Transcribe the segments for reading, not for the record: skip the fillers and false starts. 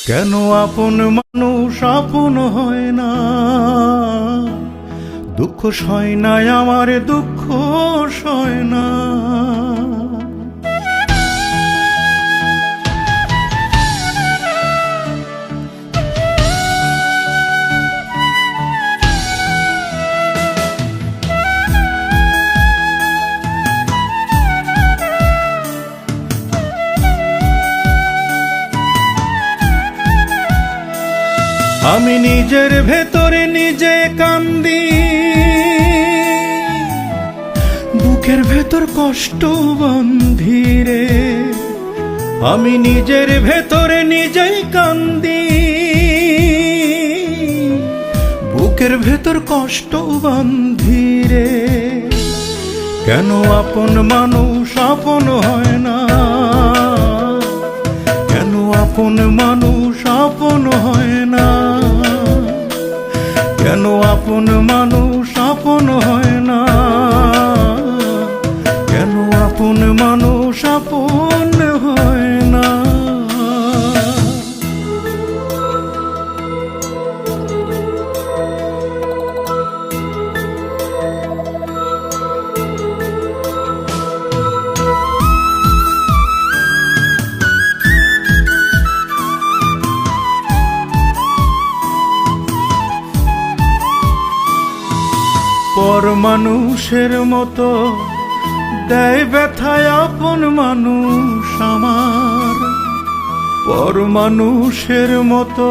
কেন আপন মানুষ আপন হয় না? দুঃখ সয় না আমার, দুঃখ সয় না। আমি নিজের ভেতরে নিজে কান্দি, বুকের ভেতর কষ্ট বান্ধি রে। আমি নিজের ভেতরে নিজেই কান্দি, বুকের ভেতর কষ্ট বান্ধি রে। কেন আপন মানুষ আপন হয় না? কেন আপন মানুষ আপন হয় না? কেন আপন মানুষ আপন হয় না? কেন আপন মানুষ আপন হয় না? পর মানুষের মতো দেয় ব্যথায় আপন মানুষ আমার। পর মানুষের মতো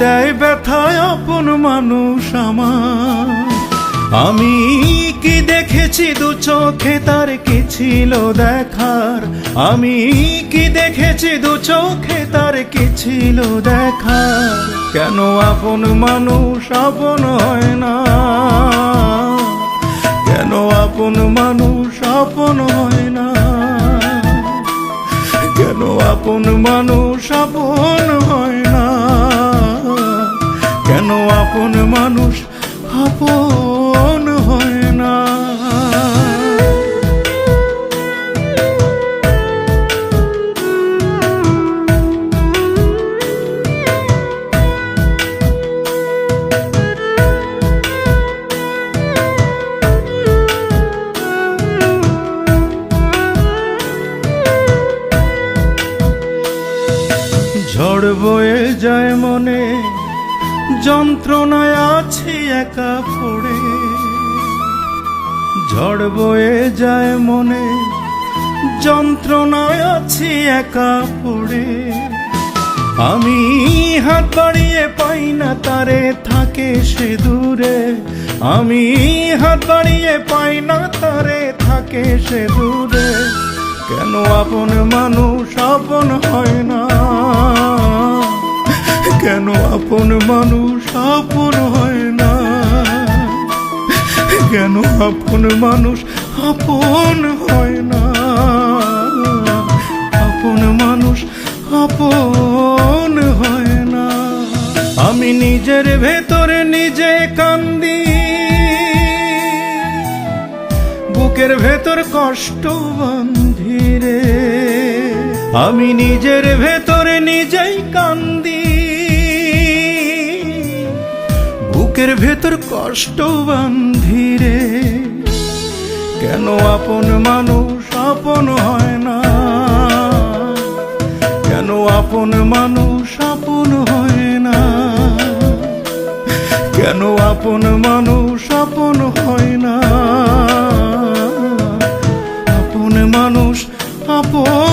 দেয় ব্যথায় আপন মানুষ আমার। আমি কি দেখেছি দু চোখে, তার কি ছিল দেখার? আমি কি দেখেছি দু চোখে, তার কি ছিল দেখার? কেন আপন মানুষ আপন হয় না? কেন আপন মানুষ আপন হয় না? কেন আপন মানুষ আপন হয় না? কেন আপন মানুষ আপন হয় না? ঝড় বয়ে যায় মনে, যন্ত্রণায় আছি একা পড়ে। ঝড় বয়ে যায় মনে, যন্ত্রণায় আছি একা পড়ে। আমি হাত বাড়িয়ে পাই না তারে, থাকে সে দূরে। আমি হাত বাড়িয়ে পাই না তারে, থাকে সে দূরে। কেন আপন মানুষ আপন হয় না? কেন আপন মানুষ আপন হয় না? কেন আপন মানুষ আপন হয় না? আপন মানুষ আপন হয় না। আমি নিজের ভেতরে নিজে কান্দি, বুকের ভেতর কষ্ট বান্ধি রে। আমি নিজের ভেতরে নিজেই কান্দি, বুকের ভেতর কষ্ট বান্ধি রে। কেন আপন মানুষ আপন হয় না? কেন আপন মানুষ আপন হয় না? কেন আপন মানুষ আপন হয় না? আপন মানুষ আপন